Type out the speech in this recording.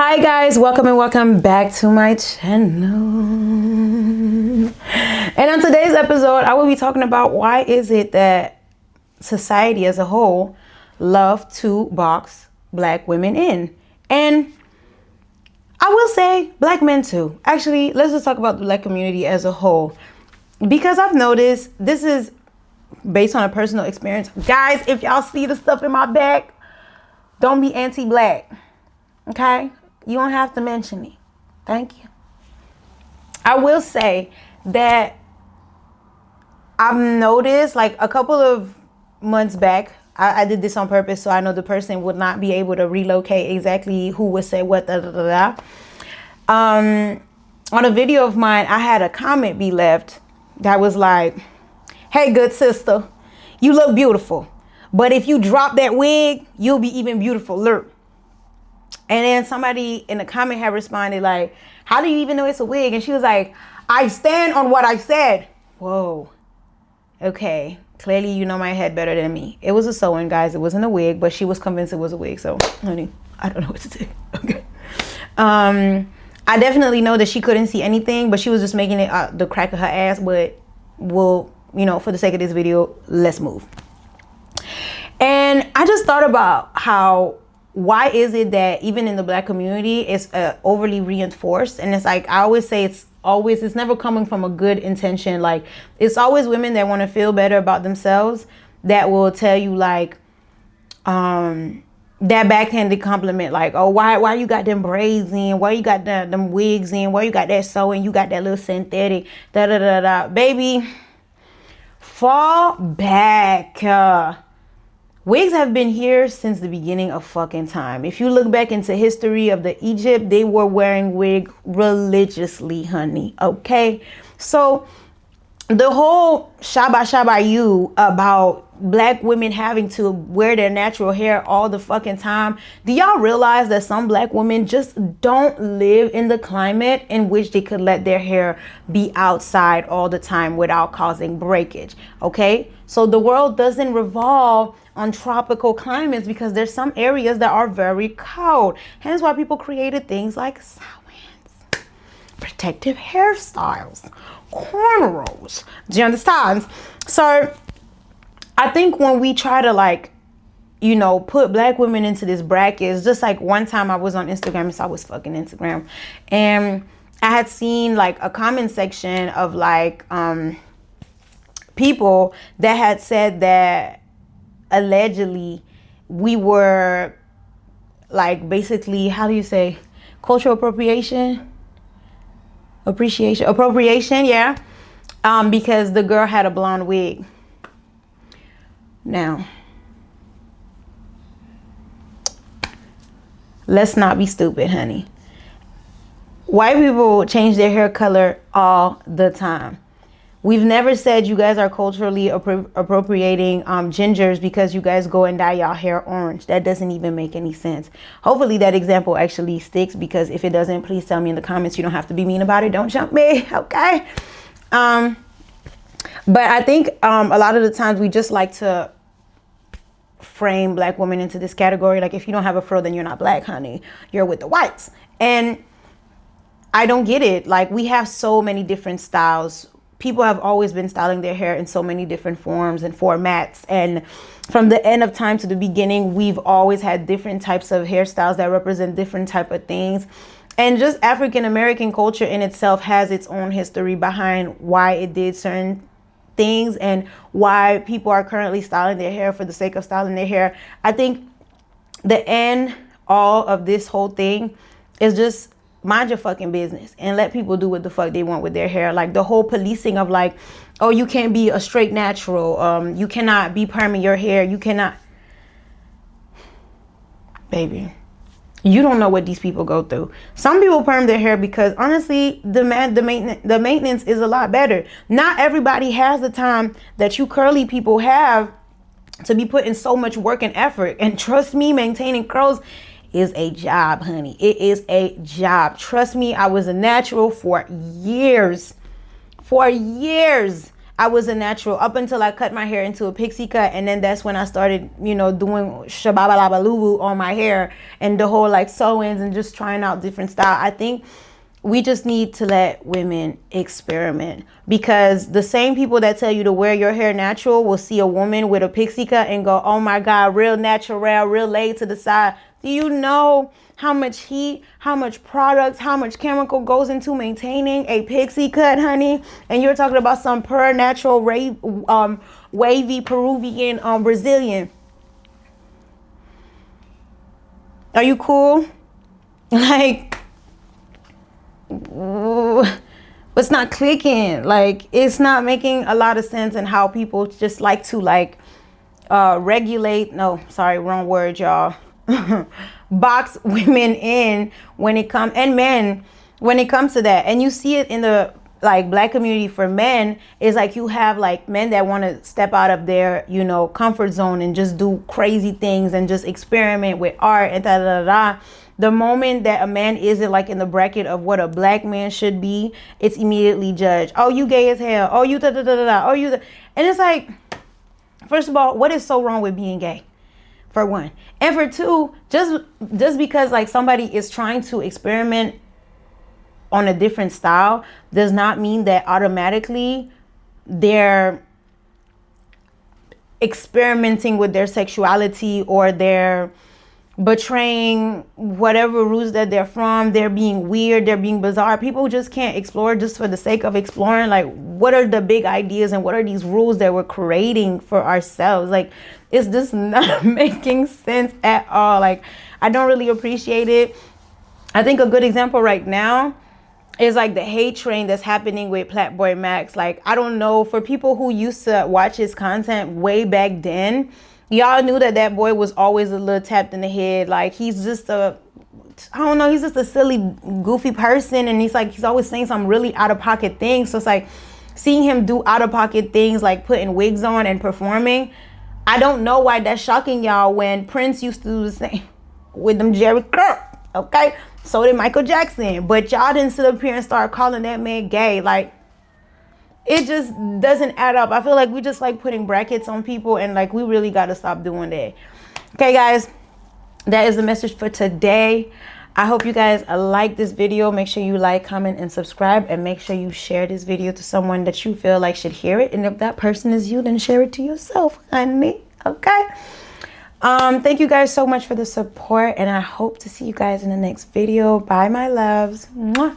Hi guys, welcome and welcome back to my channel. And on today's episode, I will be talking about why is it that society as a whole love to box black women in. And I will say black men too. Actually, let's just talk about the black community as a whole. Because I've noticed, this is based on a personal experience. Guys, if y'all see the stuff in my back, don't be anti-black. Okay? You don't have to mention me. Thank you. I will say that I've noticed like a couple of months back, I did this on purpose so I know the person would not be able to relocate exactly who would say what, on a video of mine, I had a comment be left that was like, hey, good sister, you look beautiful. But if you drop that wig, you'll be even beautifuler. And then somebody in the comment had responded like, how do you even know it's a wig? And she was like, I stand on what I said. Whoa. Okay. Clearly you know my head better than me. It was a sew-in, guys. It wasn't a wig, but she was convinced it was a wig. So, honey, I don't know what to say. Okay. I definitely know that she couldn't see anything, but she was just making it the crack of her ass. But we'll, for the sake of this video, let's move. And I just thought about why is it that even in the black community, it's overly reinforced? And it's like, I always say it's never coming from a good intention. Like, it's always women that want to feel better about themselves that will tell you like, that backhanded compliment, like, oh, why you got them braids in? Why you got them wigs in? Why you got that sewing? You got that little synthetic, Baby, fall back. Wigs have been here since the beginning of fucking time. If you look back into history of the Egypt, they were wearing wig religiously, honey. Okay? So the whole shaba you about black women having to wear their natural hair all the fucking time. Do y'all realize that some black women just don't live in the climate in which they could let their hair be outside all the time without causing breakage? Okay? So the world doesn't revolve on tropical climates because there's some areas that are very cold. Hence why people created things like sew-ins, protective hairstyles, cornrows. Do you understand? So I think when we try to put black women into this bracket, it's just like one time I was on Instagram, so I was fucking Instagram, and I had seen like a comment section of like people that had said that allegedly we were like basically, how do you say, cultural appropriation, yeah, because the girl had a blonde wig. Now, let's not be stupid, honey. White people change their hair color all the time. We've never said you guys are culturally appropriating gingers because you guys go and dye y'all hair orange. That doesn't even make any sense. Hopefully that example actually sticks, because if it doesn't, please tell me in the comments. You don't have to be mean about it. Don't jump me, okay? But I think a lot of the times we just like to frame black women into this category. Like, if you don't have a fro, then you're not black, honey. You're with the whites. And I don't get it. Like, we have so many different styles. People have always been styling their hair in so many different forms and formats. And from the end of time to the beginning, we've always had different types of hairstyles that represent different type of things. And just African American culture in itself has its own history behind why it did certain things and why people are currently styling their hair for the sake of styling their hair. I think the end all of this whole thing is just mind your fucking business and let people do what the fuck they want with their hair. Like the whole policing of like, oh, you can't be a straight natural, you cannot be perming your hair, you cannot. Baby, you don't know what these people go through. Some people perm their hair because honestly, the maintenance is a lot better. Not everybody has the time that you curly people have to be putting so much work and effort. And trust me, maintaining curls is a job, honey. It is a job. Trust me, I was a natural for years. I was a natural up until I cut my hair into a pixie cut, and then that's when I started, you know, doing shababalabaloo on my hair and the whole like sew-ins and just trying out different style. I think we just need to let women experiment, because the same people that tell you to wear your hair natural will see a woman with a pixie cut and go, oh my God, real natural, real laid to the side. Do you know how much heat, how much products, how much chemical goes into maintaining a pixie cut, honey? And you're talking about some pure natural wavy Peruvian Brazilian. Are you cool? Like, it's not clicking. Like, it's not making a lot of sense in how people just like to like regulate, no, sorry, wrong word, y'all. Box women in when it comes, and men, when it comes to that. And you see it in the like black community. For men, is like you have like men that want to step out of their, you know, comfort zone and just do crazy things and just experiment with art and da da da. The moment that a man isn't like in the bracket of what a black man should be, it's immediately judged. Oh, you gay as hell. Oh, you da da da da da. Oh, you da. And it's like, first of all, what is so wrong with being gay? For one. And for two, just because like somebody is trying to experiment on a different style does not mean that automatically they're experimenting with their sexuality, or they're betraying whatever roots that they're from. They're being weird, they're being bizarre. People just can't explore just for the sake of exploring. Like, what are the big ideas and what are these rules that we're creating for ourselves? Like, it's just not making sense at all. Like, I don't really appreciate it. I think a good example right now is like the hate train that's happening with Platboy Max. Like, I don't know, for people who used to watch his content way back then, y'all knew that that boy was always a little tapped in the head. Like, he's just a, I don't know, he's just a silly, goofy person. And he's always saying some really out of pocket things. So it's like seeing him do out of pocket things, like putting wigs on and performing. I don't know why that's shocking y'all, when Prince used to do the same with them Jerry Curl, okay? So did Michael Jackson. But y'all didn't sit up here and start calling that man gay. Like, it just doesn't add up. I feel like we just like putting brackets on people, and like we really got to stop doing that. Okay, guys, that is the message for today. I hope you guys like this video. Make sure you like, comment, and subscribe, and make sure you share this video to someone that you feel like should hear it. And if that person is you, then share it to yourself, honey. Okay. Thank you guys so much for the support, and I hope to see you guys in the next video. Bye, my loves. Mwah.